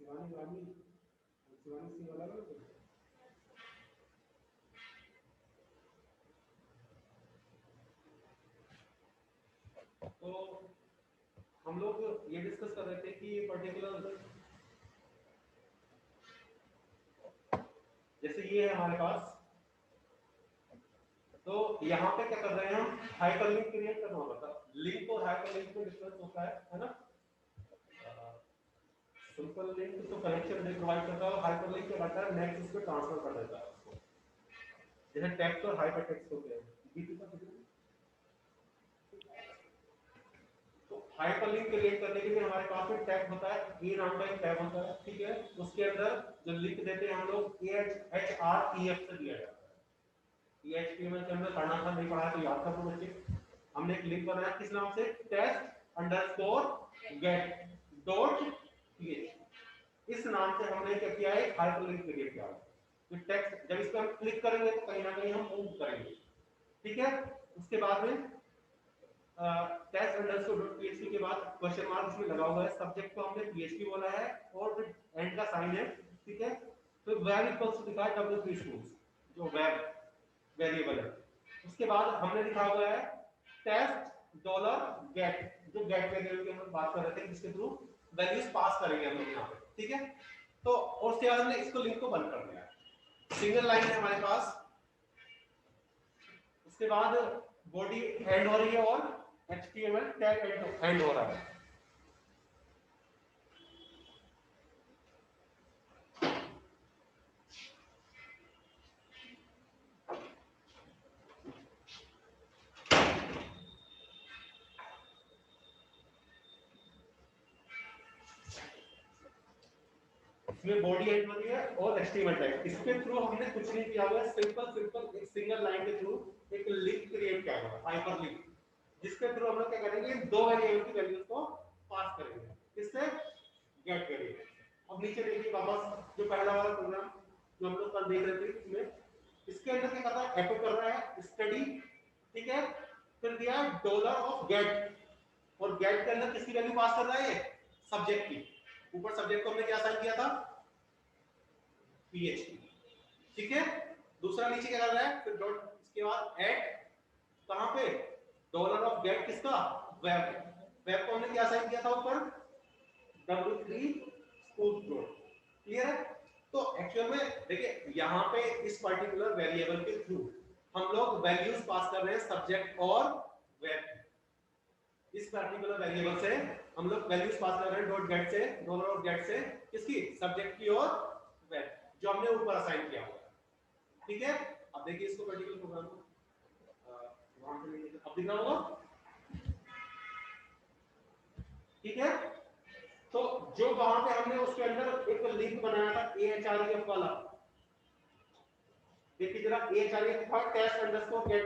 शिवानी वानी शिवानी सिंह वाला ना तो हम लोग ये डिस्कस कर रहे थे कि ये पर्टिकुलर जैसे ये है हमारे पास, तो यहाँ पे क्या कर रहे हैं हम, हाइपरलिंक क्रिएट करना होगा था। लिंक और हाइपरलिंक में डिफरेंस होता है ना। सिंपल लिंक तो कनेक्शन प्रोवाइड करता है, हाइपरलिंक क्या करता है, नेक्स्ट उस पे ट्रांसफर कर देता है उसको, जैसे टेक्स्ट और हाइपरटेक्स्ट हो गया। तो हाइपरलिंक क्रिएट करने के लिए हमारे पास में टैग होता है, ए नाम का एक टैग होता है, ठीक है। उसके अंदर जो लिंक देते हैं हम लोग EHREF से दिया जाता है। HTML के अंदर पढ़ना था, नहीं पढ़ा तो याद कर लो बच्चे। हमने एक लिंक बनाया किस नाम से, test_get.php, इस नाम से हमने क्या किया है, हाइपरलिंक क्रिएट किया है। तो टेक्स्ट जब इस पर हम क्लिक करेंगे तो कहीं ना कहीं हम मूव करेंगे, ठीक है। उसके बाद में test_.php के बाद क्वेश्चन मार्क इसमें लगा हुआ है, सब्जेक्ट को हमने php बोला है और एंड का साइन है, ठीक है। तो वेर इक्वल्स टू लिखा है w3 schools, जो वेर वेरिएबल है। उसके बाद हमने लिखा हुआ है टेस्ट$get, जो गेट वेरिएबल की हम बात कर रहे थे, जिसके थ्रू वैल्यूज पास करेंगे हम लोग यहाँ पे, ठीक है। तो और उसके बाद हमने इसको लिंक को बंद कर दिया है, सिंगल लाइन है हमारे पास। उसके बाद बॉडी एंड हो रही है और HTML टैग एंड हो रहा है। इसमें बॉडी एंड हो रही है और HTML टैग, इसके थ्रू हमने कुछ नहीं किया हुआ है, सिंपल एक सिंगल लाइन के थ्रू एक लिंक क्रिएट किया हुआ है, हाइपर लिंक, जिसके थ्रू हम लोग क्या करेंगे, दो वेरिएबल की वैल्यूज को पास करेंगे, इससे गेट करेंगे। अब नीचे देखिए वापस जो पहला वाला प्रोग्राम जो हम लोग कल देख रहे थे, इसमें इसके अंदर क्या कर रहा है, एको कर रहा है स्टडी, ठीक है। फिर दिया $get, और गेट के अंदर किसकी वैल्यू पास कर रहा है, सब्जेक्ट की। ऊपर सब्जेक्ट को हमने क्या असाइन किया था, PHP, ठीक है। दूसरा नीचे क्या कर रहा है, फिर डॉट, इसके बाद एट, कहां पे, $get किसका, वेब, वेब को हमने क्या असाइन किया था ऊपर, w3 स्कूल डॉट, क्लियर है। तो एक्चुअल में देखिए यहाँ पे इस पर्टिकुलर वेरिएबल के थ्रू हम लोग वैल्यूज पास कर रहे हैं, सब्जेक्ट और वेब। इस पर्टिकुलर वेरिएबल से हम लोग वैल्यूज पास कर रहे हैं .get से, $get से, किसकी, सब्जेक्ट की और वेब, जो हमने ऊपर असाइन किया हुआ है, ठीक है। अब देखिए इसको पर्टिकुलर प्रोग्राम को वहां से लेके अब दिख रहा होगा, ठीक है। तो जो वहां पे हमने उसके अंदर एक लिंक बनाया था AHREF वाला, देखिए जरा, AHREF था test_get,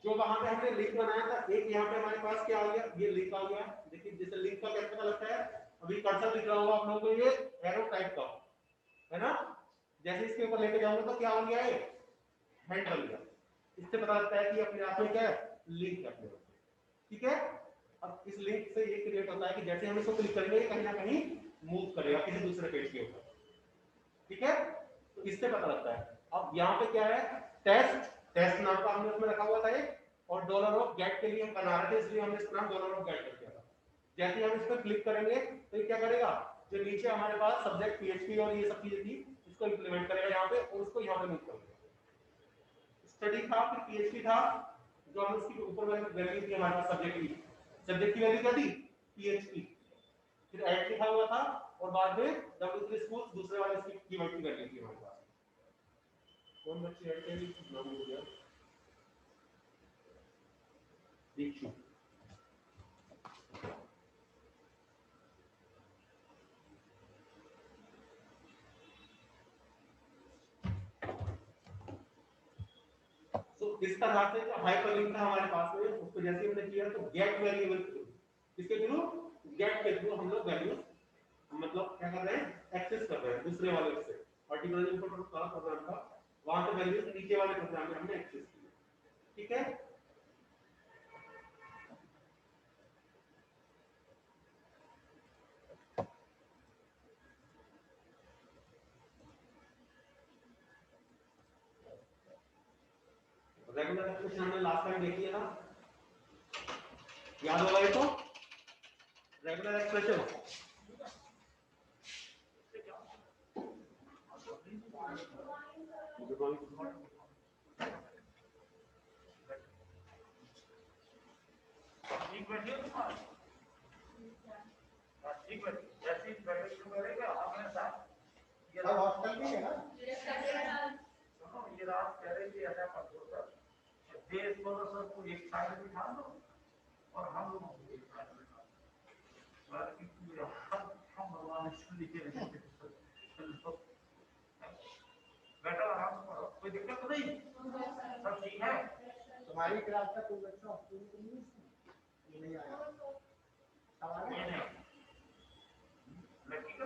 जो वहां पे हमने लिंक बनाया था, एक यहाँ पे हमारे पास क्या आ गया, ये लिंक आ गया। देखिए जैसे लिंक का कैसे पता लगता है, अभी कर्सर दिख रहा होगा आप लोगों को, ये एरो टाइप का है ना, जैसे इसके ऊपर लेके जाऊंगा तो क्या हो गया, है हैंड बन गया। इससे पता लगता है कि अपने आप में क्या है, लिंक है अपने, ठीक है। अब इस लिंक से ये क्रिएट होता है कि जैसे हम इसको क्लिक करेंगे कहीं ना कहीं मूव करेगा किसी दूसरे पेज के ऊपर, ठीक है। तो इससे पता लगता है। अब यहाँ पे क्या है, टेस्ट, टेस्ट नाम का हमने उसमें रखा हुआ था एक, और $get के लिए हम बना रहे थे, इसलिए हमने इसका नाम $get कर दिया था। जैसे हम इस पर क्लिक करेंगे तो ये क्या करेगा, जो नीचे हमारे पास सब्जेक्ट PHP और ये सब चीजें थी, इसको इंप्लीमेंट करेगा यहाँ पे और उसको यहाँ पे मूव कर देगा। स्टडी था, फिर PHP था, जो हमने उसकी ऊपर वैल्यू थी हमारे पास सब्जेक्ट की वैल्यू क्या थी, PHP, फिर ऐड लिखा हुआ था, और बाद में W3 स्कूल दूसरे वाले इसकी कीवर्ड की वैल्यू थी हमारे पास। कौन बच्चे ऐड के नाम हो गया, दीक्षु, तो इस तरह से जो हाइपरलिंक था हमारे पास में, उसको जैसे हमने किया तो गेट वेरिएबल इसके थ्रू गेट के थ्रू हम लोग वैल्यू मतलब क्या कर रहे हैं एक्सेस कर रहे हैं दूसरे वाले से पर्टिकुलर इनपुट वाला प्रोग्राम का वहां से वैल्यू नीचे वाले प्रोग्राम में हमने एक्सेस की। ठीक है, रेगुलर एक्सप्रेशन हमने लास्ट टाइम देख लिया था, याद होगा ये तो रेगुलर एक्सप्रेशन ठीक बैठिए तुम्हारा ठीक बैठिए जैसे ही बैठे शुरू करेगा अपने साथ ये हॉस्टल भी है ना सुनो ये रात कह रहे थे ऐसा कर दो सर देश को सर को एक साइड बिठा दो और हम लोगों को एक साइड बिठा दो हम भगवान सुन लीजिए बैठो आराम से पढ़ो कोई दिक्कत तो नहीं सब ठीक है तुम्हारी क्लास का कोई बच्चा हॉस्टल में नहीं आया सवाल है नहीं लड़की का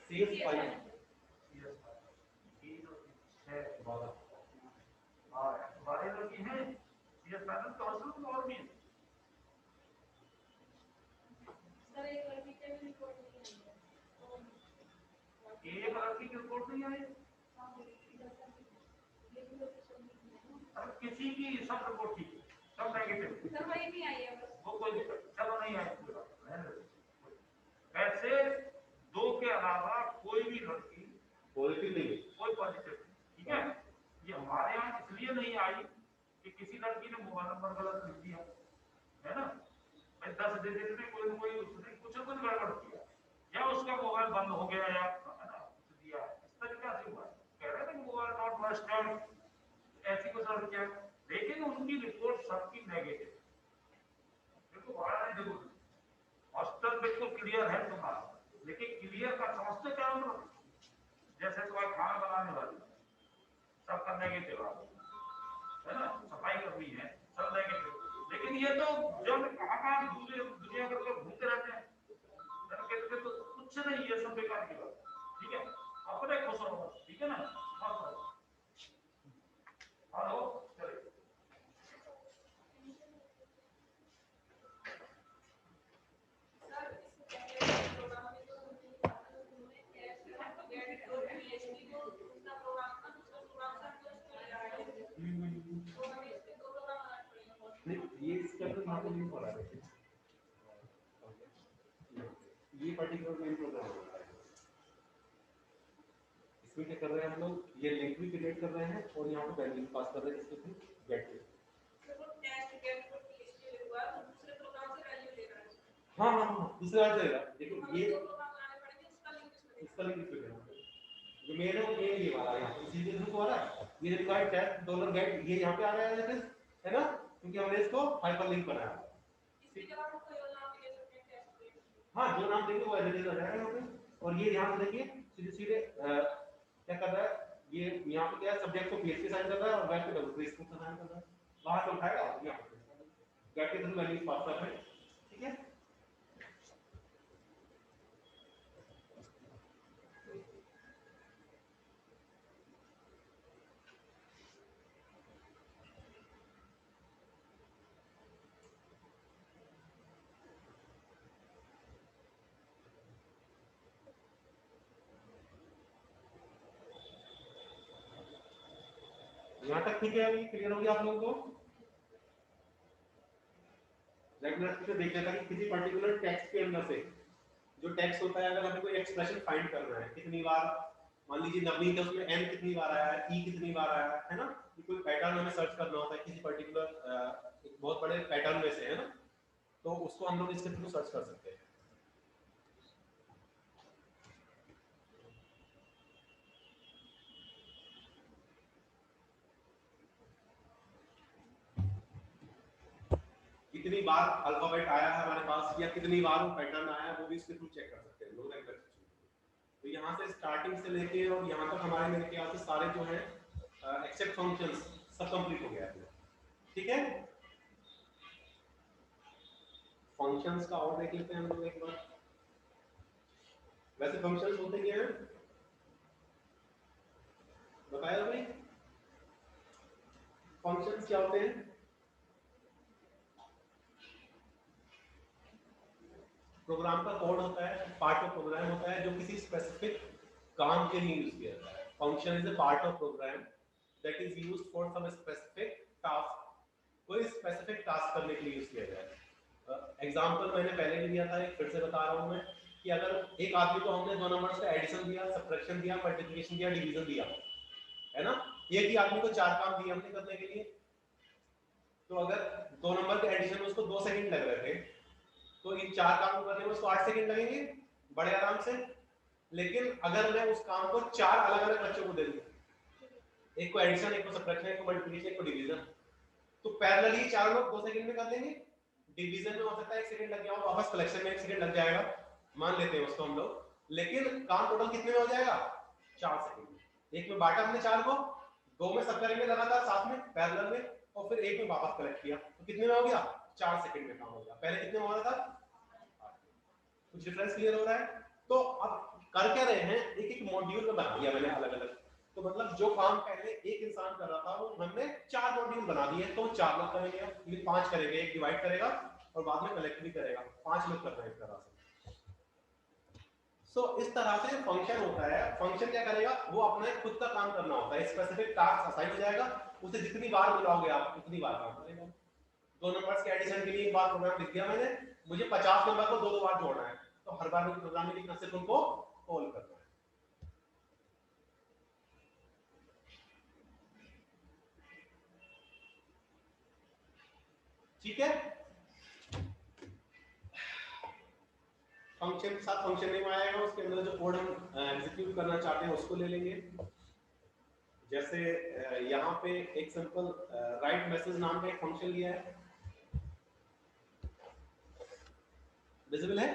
CS5 हमारे लोग हैं CS पैनल तो हॉस्टल में और भी सर एक लड़की के भी रिपोर्ट नहीं आई है एक लड़की की रिपोर्ट नहीं आई किसी की सब रिपोर्ट ठीक सब नेगेटिव सर वही नहीं आई है बस वो कोई दिक्कत चलो नहीं आई वैसे दो के अलावा कोई भी लड़की पॉजिटिव नहीं है, कोई पॉजिटिव ठीक है ये हमारे यहाँ इसलिए नहीं आई कि किसी लड़की ने मोबाइल नंबर गलत लिख दिया है ना भाई 10 डिजिट में कोई उसने कुछ गड़बड़ किया या उसका मोबाइल बंद हो गया या है ना दिया इस तरीके से हुआ कह रहे थे मोबाइल नॉट रजिस्टर्ड ऐसी कुछ और किया लेकिन उनकी रिपोर्ट सबकी नेगेटिव देखो बड़ा नहीं देखो हॉस्टल बिल्कुल क्लियर है तुम्हारा लेकिन क्लियर का समझते क्या मतलब जैसे तुम्हारा खाना बनाने वाली सब करने के जवाब है ना सफाई करनी है सब नेगेटिव लेकिन ये तो जब कहाँ दुनिया भर में घूमते रहते हैं कहते तो कुछ नहीं ये सब बेकार की बात ठीक है अपने खुश रहो ठीक है ना हेलो चलिए ये इसके अंदर यहाँ पे लिंक हो रहा है ये पर्टिकुलर मेन प्रोग्राम हो रहा है इसमें क्या कर रहे हैं हम लोग ये लिंक भी क्रिएट कर रहे हैं और यहाँ पे वैल्यू पास कर रहे हैं जिसके थ्रू गेट पे हाँ हाँ हाँ दूसरा आ जाएगा देखो ये इसका लिंक पे जो मेन है वो ये वाला यहाँ पे सीधे थ्रू आ रहा है ये रिक्वायर्ड टेस्ट डॉलर गेट ये यहाँ पे आ रहा है ना क्योंकि हमने इसको हाइपरलिंक बनाया हाँ जो नाम देंगे वो एज इट इज आ जाएगा यहाँ पे और ये यहाँ पे देखिए सीधे सीधे क्या कर रहा है ये यहाँ पे क्या है सब्जेक्ट को PHP साइन कर रहा है और वेब पे डबल क्वेरी को साइन कर रहा है वहां से उठाएगा यहाँ पे गेट के थ्रू वैल्यूज पास कर रहे हैं ठीक है यहाँ तक ठीक है अभी क्लियर हो गया आप लोगों को रेगुलर से देख लेता कि किसी पर्टिकुलर टेक्स्ट के अंदर से जो टेक्स्ट होता है अगर हमें कोई एक्सप्रेशन फाइंड करना है कितनी बार मान लीजिए नवनीत है उसमें n कितनी बार आया है e कितनी बार आया है ना ये कोई पैटर्न हमें सर्च करना होता है किसी पर्टिकुलर एक बहुत बड़े पैटर्न में से है ना तो उसको हम लोग इसके थ्रू सर्च कर सकते हैं कितनी बार अल्फाबेट आया है हमारे पास या कितनी बार वो पैटर्न आया है वो भी इसके थ्रू चेक कर सकते हैं लोग रेगुलर तो यहाँ से स्टार्टिंग से लेके और यहाँ तक हमारे मेरे ख्याल से सारे जो हैं एक्सेप्ट फंक्शंस सब कंप्लीट हो गया है ठीक है फंक्शंस का और देख लेते हैं हम लोग एक बार वैसे फंक्शंस होते क्या हैं बताया भाई? फंक्शंस क्या होते हैं? प्रोग्राम का कोड होता है, पार्ट ऑफ प्रोग्राम होता है जो किसी स्पेसिफिक काम के लिए यूज किया जाता है। Function is a part of program that is used for some specific task, कोई स्पेसिफिक टास्क करने के लिए यूज किया जाए। एग्जांपल मैंने पहले भी दिया था, एक फिर से बता रहा हूं मैं कि अगर एक आदमी को हमने दो नंबर्स का एडिशन दिया, सब्ट्रैक्शन दिया, मल्टीप्लिकेशन दिया, डिवीजन दिया, है ना, एक ही आदमी को चार काम दिए हमने करने के लिए, तो अगर दो नंबर के एडिशन में उसको 2 सेकंड लग रहे थे, तो इन चार काम को करने में उसको 8 सेकंड लगेंगे बड़े आराम से। लेकिन अगर मैं उस काम को चार अलग अलग बच्चों को दे दूं, एक को एडिशन, एक को सब्ट्रैक्शन, एक को मल्टीप्लिकेशन, एक को डिवीजन, तो पैरेलली चार लोग 2 सेकंड में कर लेंगे। डिवीजन में हो सकता है 1 सेकंड लग गया हो, वापस कलेक्शन में 1 सेकंड लग जाएगा, मान लेते हैं उसको हम लोग, लेकिन काम टोटल कितने में हो जाएगा? 4 सेकंड में। एक में बांटा हमने चार को, दो में सब करेंगे लगातार साथ में पैरेलल में, और फिर एक में वापस कलेक्ट किया, तो कितने में हो गया? 4 सेकंड में काम हो गया। पहले कितने में हो रहा था? कुछ डिफरेंस क्लियर हो रहा है? तो अब कर क्या रहे हैं, एक एक मॉड्यूल में बना दिया मैंने अलग अलग, तो मतलब जो काम पहले एक इंसान कर रहा था वो हमने 4 मॉड्यूल बना दिए, तो 4 लोग करेंगे, फिर 5 करेंगे, एक डिवाइड करेगा और बाद में कलेक्ट भी करेगा, 5 लोग कर रहे हैं इस तरह से। इस तरह से फंक्शन होता है। फंक्शन क्या करेगा, वो अपना खुद का काम करना होता है, स्पेसिफिक टास्क असाइन हो जाएगा, उसे जितनी बार बुलाओगे आप उतनी बार काम करेगा। दो नंबर्स के एडिशन के लिए एक बार प्रोग्राम लिख दिया मैंने, मुझे 50 नंबर को दो बार जोड़ना है, तो हर बार मुझे प्रोग्राम में लिखना, सिर्फ उनको कॉल करना है। ठीक है, फंक्शन के साथ फंक्शन नेम आएगा, उसके अंदर जो कोड हम एग्जीक्यूट करना चाहते हैं उसको ले लेंगे। जैसे यहाँ पे एक सिंपल राइट मैसेज नाम का एक फंक्शन लिया है, विजिबल है?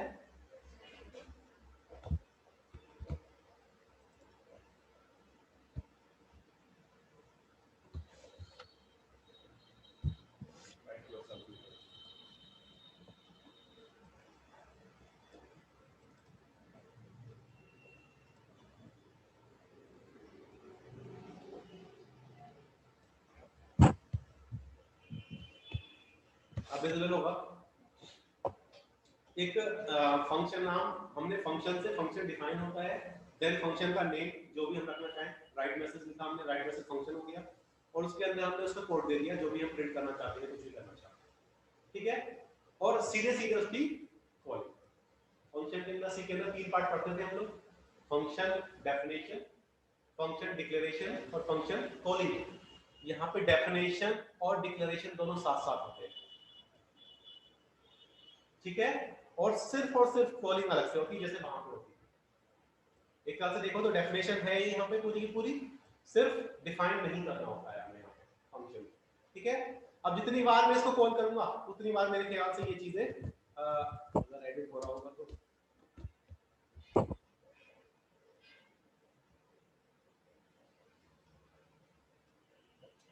अब विजिबल होगा। एक फंक्शन नाम, हमने फंक्शन से फंक्शन डिफाइन होता है, देन फंक्शन का नेम जो भी हम रखना चाहें, राइट मैसेज लिखा हमने, राइट मैसेज फंक्शन हो गया, और उसके अंदर हमने उसका कोड दे दिया जो भी हम प्रिंट करना चाहते हैं, कुछ भी करना चाहते हैं, ठीक है। और सीधे सीधे उसकी कॉलिंग। फंक्शन के अंदर सी के अंदर 3 पार्ट पढ़ते थे हम लोग, फंक्शन डेफिनेशन, फंक्शन डिक्लेरेशन और फंक्शन कॉलिंग। यहाँ पे डेफिनेशन और डिक्लेरेशन दोनों साथ साथ होते हैं, ठीक है, और सिर्फ कॉलिंग अलग से होती है, जैसे वहां पे होती है। एक तरह से देखो तो डेफिनेशन है यहाँ पे पूरी की पूरी, सिर्फ डिफाइन नहीं करना होता है हमें यहाँ पे फंक्शन, ठीक है। अब जितनी बार मैं इसको कॉल करूंगा उतनी बार मेरे ख्याल से ये चीजें अगर एडिट हो रहा होगा तो,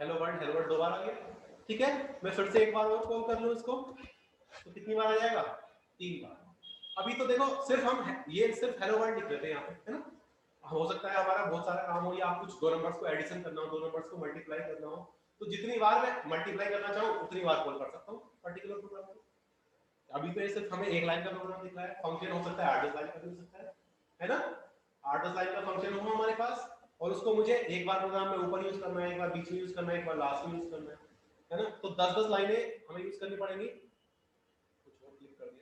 हेलो वर्ल्ड 2 बार आ गया, ठीक है। मैं फिर से एक बार और कॉल कर लूं इसको, तो कितनी बार आ जाएगा? 3 बार। अभी तो देखो सिर्फ हम ये सिर्फ हेलो वर्ल्ड लिख देते हैं यहाँ पे, है ना। हो सकता है हमारा बहुत सारा काम हो, या आप कुछ 2 नंबर्स को एडिशन करना हो, 2 नंबर्स को मल्टीप्लाई करना हो, तो जितनी बार मैं मल्टीप्लाई करना चाहूँ उतनी बार कॉल कर सकता हूँ पर्टिकुलर प्रोग्राम को। अभी तो ये सिर्फ हमें एक लाइन का प्रोग्राम दिख रहा है, फंक्शन हो सकता है 8-10 लाइन का भी हो सकता है ना। 8-10 लाइन का फंक्शन हुआ हमारे पास, और उसको मुझे एक बार प्रोग्राम में ऊपर यूज करना है, एक बार बीच में यूज करना है, एक बार लास्ट में यूज करना है ना। तो 10-10 लाइनें हमें यूज करनी पड़ेंगी। कुछ और क्लिक कर दिया,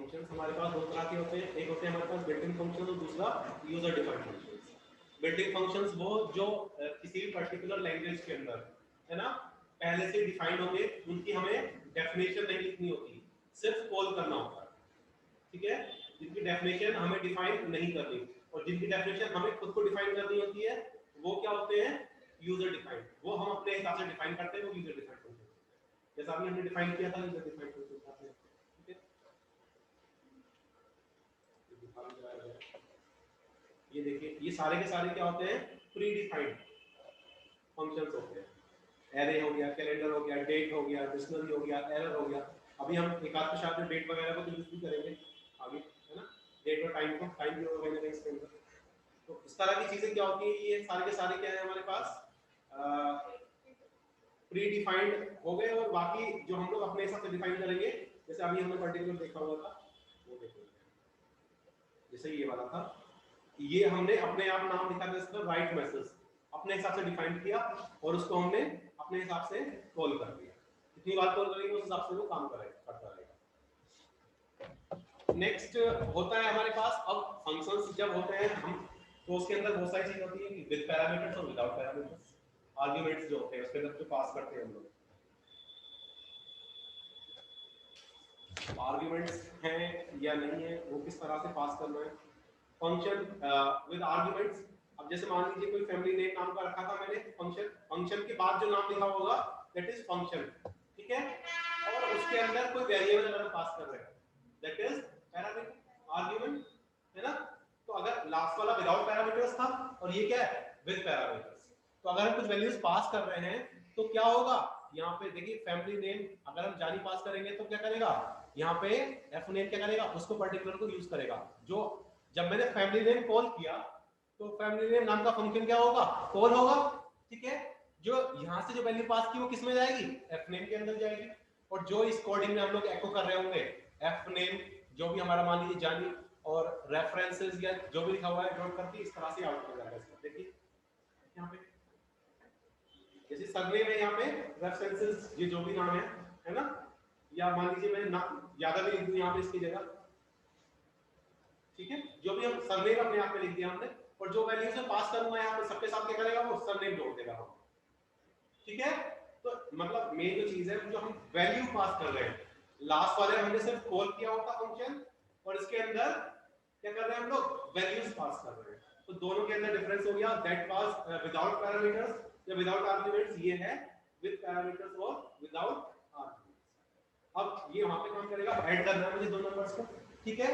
फंक्शंस हमारे पास दो तरह के होते हैं, एक होते हैं हमारे पास बिल्ट इन फंक्शन और दूसरा user defined functions. Built in functions वो जो किसी भी पर्टिकुलर लैंग्वेज के अंदर है ना पहले से डिफाइंड होंगे, उनकी हमें डेफिनेशन नहीं लिखनी होती, सिर्फ कॉल करना होता है, ठीक है। जिनकी डेफिनेशन हमें डिफाइन नहीं करनी और जिनकी डेफिनेशन हमें खुद को डिफाइन करनी होती है वो क्या होते हैं यूजर डिफाइंड, वो हम अपने हिसाब से डिफाइन करते हैं, वो यूजर डिफाइंड फंक्शन होते हैं। जैसा अभी हमने डिफाइन किया था यूजर डिफाइंड फंक्शन था, ठीक है। ये देखिए ये सारे के सारे क्या होते हैं प्री डिफाइंड फंक्शंस होते हैं। एरे हो गया, कैलेंडर हो गया, डेट हो गया, डिक्शनरी हो गया, एरर हो गया। अभी हम एक आध के साथ डेट वगैरह को तो यूज भी करेंगे आगे, है ना, डेट और टाइम को, टाइम भी होगा इसके अंदर। तो इस तरह की चीजें क्या होती है, ये सारे के सारे क्या है हमारे पास प्री डिफाइंड हो गए और बाकी जो हम लोग अपने हिसाब से डिफाइन करेंगे, जैसे अभी हमने पर्टिकुलर देखा हुआ था वो देखो, जैसे ये वाला था, ये हमने अपने आप नाम लिखा था इसका राइट मैसेज, अपने हिसाब से डिफाइन किया और उसको हमने अपने हिसाब से कॉल कर दिया। जितनी बार कॉल करेंगे उस हिसाब से वो काम करेगा, करता रहेगा। नेक्स्ट होता है हमारे पास अब फंक्शंस जब होते हैं हम, तो उसके अंदर बहुत सारी चीज होती है कि विद पैरामीटर्स और विदाउट पैरामीटर्स, आर्गुमेंट्स जो होते हैं उसके अंदर जो पास करते हैं हम लोग, आर्गुमेंट्स हैं या नहीं है, वो किस तरह से पास करना है। फंक्शन विद आर्गुमेंट्स, अब जैसे मान लीजिए कोई फैमिली नेम नाम का रखा था मैंने फंक्शन, फंक्शन के बाद जो नाम लिखा होगा दैट इज फंक्शन, ठीक है, और उसके अंदर कोई वेरिएबल अगर पास कर रहे हैं दैट इज पैरामीटर आर्गुमेंट, है ना। तो अगर लास्ट वाला विदाउट पैरामीटर्स था और ये क्या है विद पैरामीटर्स, तो अगर हम कुछ वैल्यूज पास कर रहे हैं तो क्या होगा, यहाँ पे देखिए फैमिली नेम अगर हम जानी पास करेंगे तो क्या करेगा, यहाँ पे एफ नेम क्या करेगा, उसको पर्टिकुलर को यूज करेगा। जो जब मैंने फैमिली नेम कॉल किया तो फैमिली नेम नाम का फंक्शन क्या होगा, कॉल होगा, ठीक है। जो यहाँ से जो वैल्यू पास की वो किस में जाएगी, एफ नेम के अंदर जाएगी, और जो इस कोडिंग में हम लोग एको कर रहे होंगे एफ नेम जो भी हमारा मान लीजिए जानी और रेफरेंसेस या जो भी लिखा हुआ है नोट करके इस तरह से आउटपुट हो जाएगा इसका। देखिए यहाँ पे जैसे सरनेम है, यहाँ पे रेफरेंसेस ये जो भी नाम है ना, या मान लीजिए मैंने नाम ज्यादा भी लिख दूं यहाँ पे इसकी जगह, ठीक है, जो भी हम सरनेम अपने आप में लिख दिया हमने, और जो वैल्यूज मैं पास करूंगा यहाँ पे सबके साथ क्या करेगा वो सरनेम जोड़ देगा हम, ठीक है। तो मतलब मेन जो चीज है जो हम वैल्यू पास कर रहे हैं, लास्ट वाले हमने सिर्फ कॉल किया होता फंक्शन और इसके अंदर क्या कर रहे हैं हम लोग वैल्यूज पास कर रहे हैं, तो दोनों के अंदर डिफरेंस हो गया, दैट वाज विदाउट पैरामीटर्स या विदाउट आर्गुमेंट्स, ये है विद पैरामीटर्स और विदाउट आर्गुमेंट्स। अब ये वहां पे काम करेगा, ऐड करना है मुझे दो नंबर्स को, ठीक है।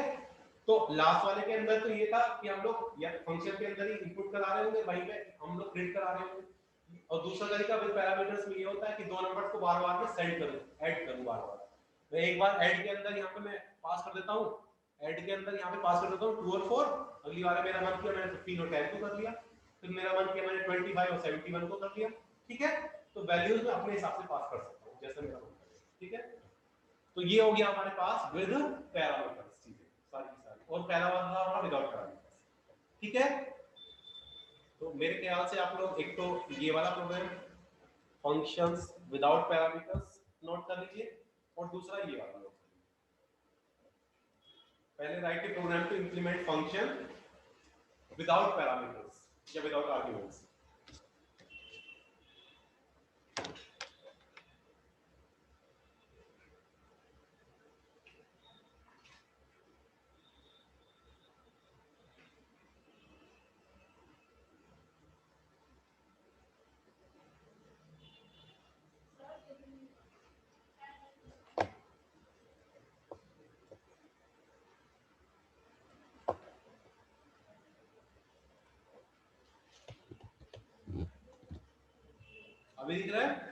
तो लास्ट वाले के अंदर तो ये था कि हम लोग या फंक्शन के अंदर ही इनपुट करा रहे होंगे, वहीं पे हम लोग प्रिंट करा रहे होंगे, और दूसरा तरीका विद पैरामीटर्स में ये होता है कि दो नंबर्स को बार-बार में सेंड करूं, ऐड करूं बार-बार। मैं एक बार ऐड के अंदर यहां पे मैं पास कर देता हूं, ऐड के अंदर यहां पे पास कर देता हूं 2 और 4, अगली बार मेरा मन किया मैंने 15 और 10 को कर लिया, फिर मेरा मन किया मैंने 25 और 71 को कर लिया, ठीक है। तो वैल्यूज में अपने हिसाब से पास कर सकता हूं जैसे मेरा मन करे, ठीक है। तो ये हो गया हमारे पास विद पैरामीटर्स चीजें सारी, और पहला वाला था हमारा विदाउट पैरामीटर्स, ठीक है। तो मेरे ख्याल से आप लोग एक तो ये वाला program functions without parameters note कर लीजिए, और दूसरा ये वाला नोट कर लीजिए। पहले write a program to implement function without parameters या विदाउट आर्गुमेंट्स। अभी दिख रहा है?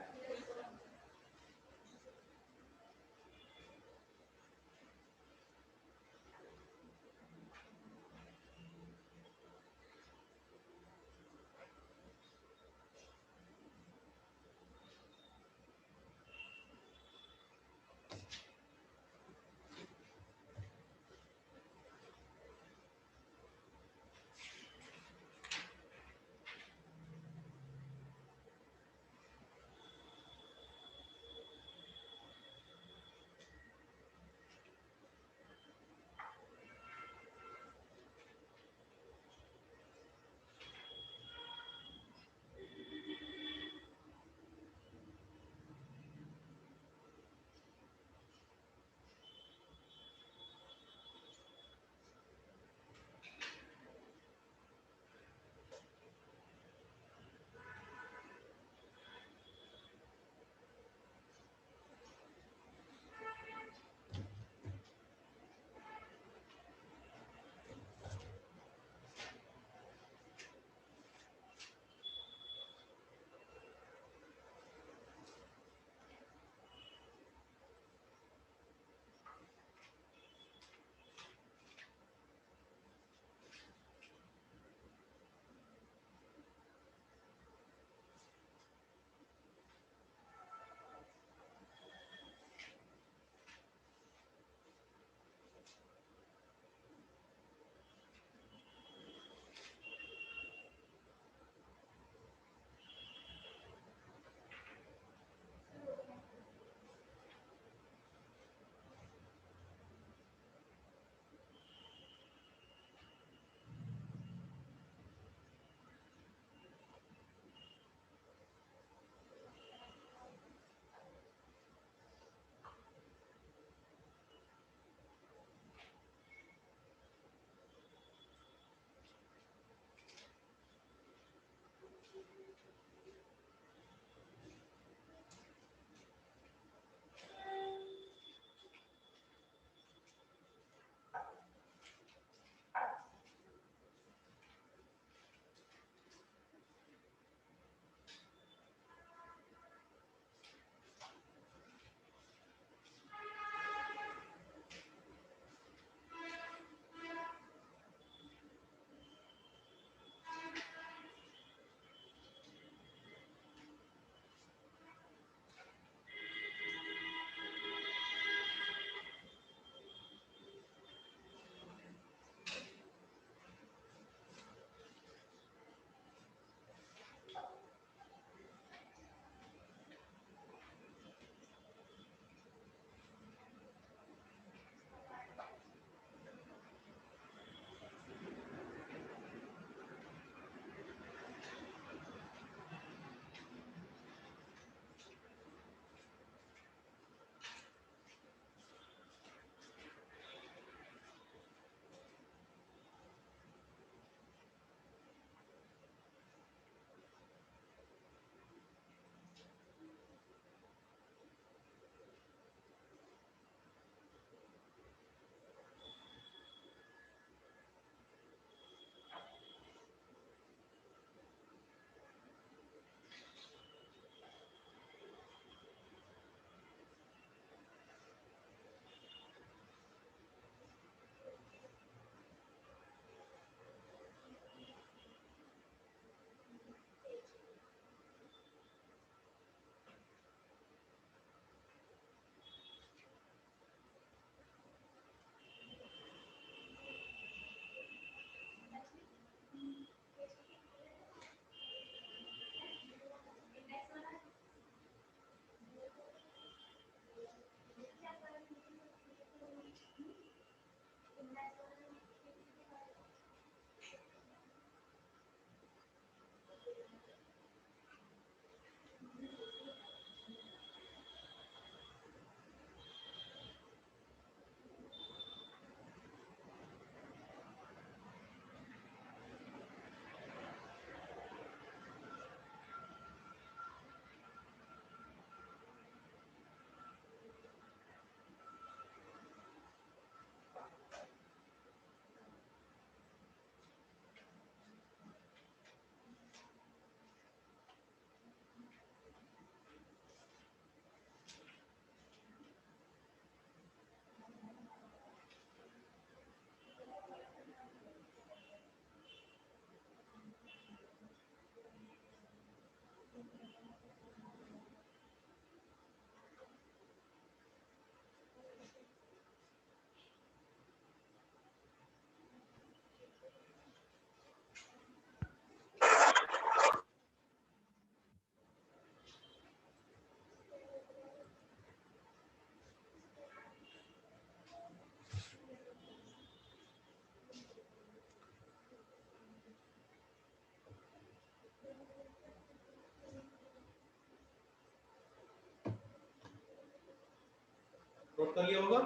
नोट कर लिया होगा,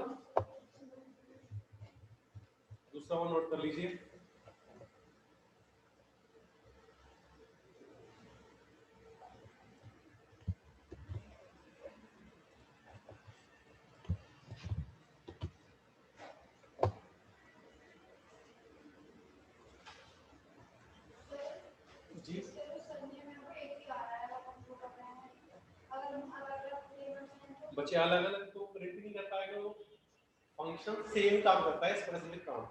दूसरा वन नोट कर लीजिए। जी बच्चे अलग अलग तो प्रिंट नहीं कर पाएगा, वो फंक्शन सेम काम करता है, स्पेसिफिक काम।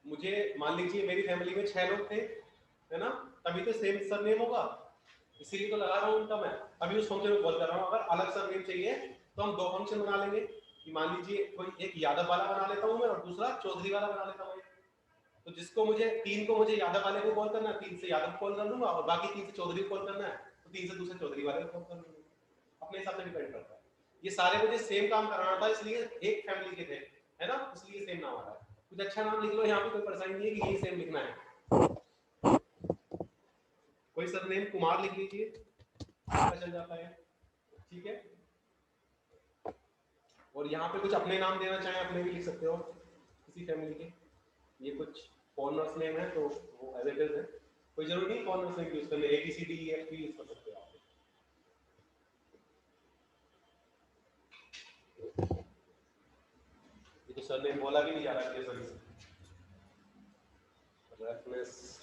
मुझे मान लीजिए मेरी फैमिली में 6 लोग थे, है ना, तभी तो सेम सरनेम होगा, इसीलिए तो लगा रहा हूँ उनका मैं। अभी उस फंक्शन में कॉल कर रहा हूँ, अगर अलग सरनेम चाहिए तो हम 2 फंक्शन बना लेंगे कि मान लीजिए कोई एक यादव वाला बना लेता हूँ मैं और दूसरा चौधरी वाला बना लेता हूँ। तो जिसको मुझे 3 को मुझे यादव वाले को कॉल करना है, 3 से यादव को कॉल कर दूंगा, और बाकी 3 से चौधरी को कॉल करना है तो 3 से दूसरे चौधरी वाले को कॉल कर दूंगा। अपने हिसाब से डिपेंड करता है। ये सारे मुझे सेम काम कराना था, इसलिए एक फैमिली के थे, है ना, इसलिए सेम नाम आ रहा है। कुछ अच्छा नाम लिख लो, यहाँ पे कोई परेशानी नहीं है कि यही सेम लिखना है। कोई सरनेम कुमार लिख लीजिए, पता चल जाता है, ठीक है। और यहाँ पे कुछ अपने नाम देना चाहें अपने भी लिख सकते हो किसी फैमिली के। ये कुछ फॉरनर्स नेम है तो वो एज इट इज है, कोई जरूरी नहीं फॉरनर्स नेम यूज करने, ABCDEF यूज कर सकते हो आप। ये तो सरनेम बोला भी नहीं जा रहा है सही से। रेफरेंस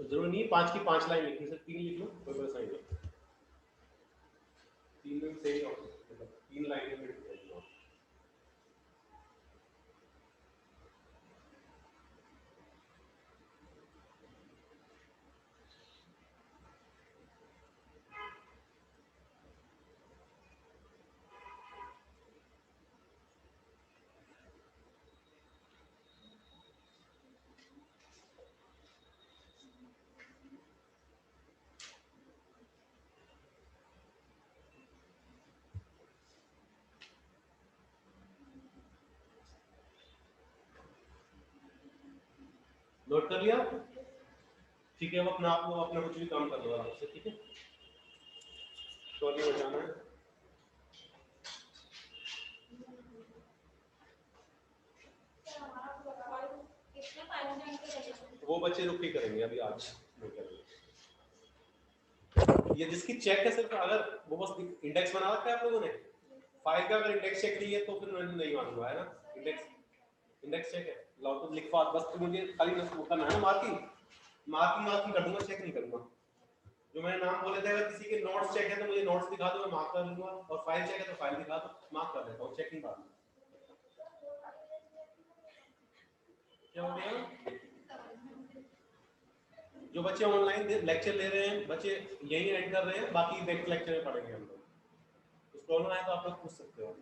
जरूरी नहीं 5 की 5 लाइन लिखनी, सिर्फ 3 लिख लो, कोई परेशानी नहीं। 3 में सही हो, मतलब 3 लाइनें में लिख दो। नोट कर लिया, ठीक है। अब अपना आप अपना कुछ भी काम कर लो आराम से, ठीक है। स्टोरी बजाना है, वो बच्चे रुक के करेंगे, अभी आज नहीं करेंगे। ये जिसकी चेक है सिर्फ, अगर वो बस इंडेक्स बना रखा है आप लोगों ने फाइल का, अगर इंडेक्स चेक नहीं है तो फिर मैं नहीं मानूंगा, है ना। इंडेक्स चेक है, लाओ तो लिखवा, बस तो मुझे खाली वो करना है ना, मार्किंग कर दूंगा, चेक नहीं करूंगा। जो मैंने नाम बोले थे, अगर किसी के नोट्स चेक है तो मुझे नोट्स दिखा दो, मैं मार्क कर लूंगा, और फाइल चेक है तो फाइल दिखा दो, मार्क कर देता हूँ, चेक नहीं करना। क्या हो गया? जो बच्चे ऑनलाइन लेक्चर ले रहे हैं, बच्चे यही एंड कर रहे हैं, बाकी नेक्स्ट लेक्चर में पढ़ेंगे हम लोग। कुछ प्रॉब्लम आए तो आप लोग पूछ सकते हो।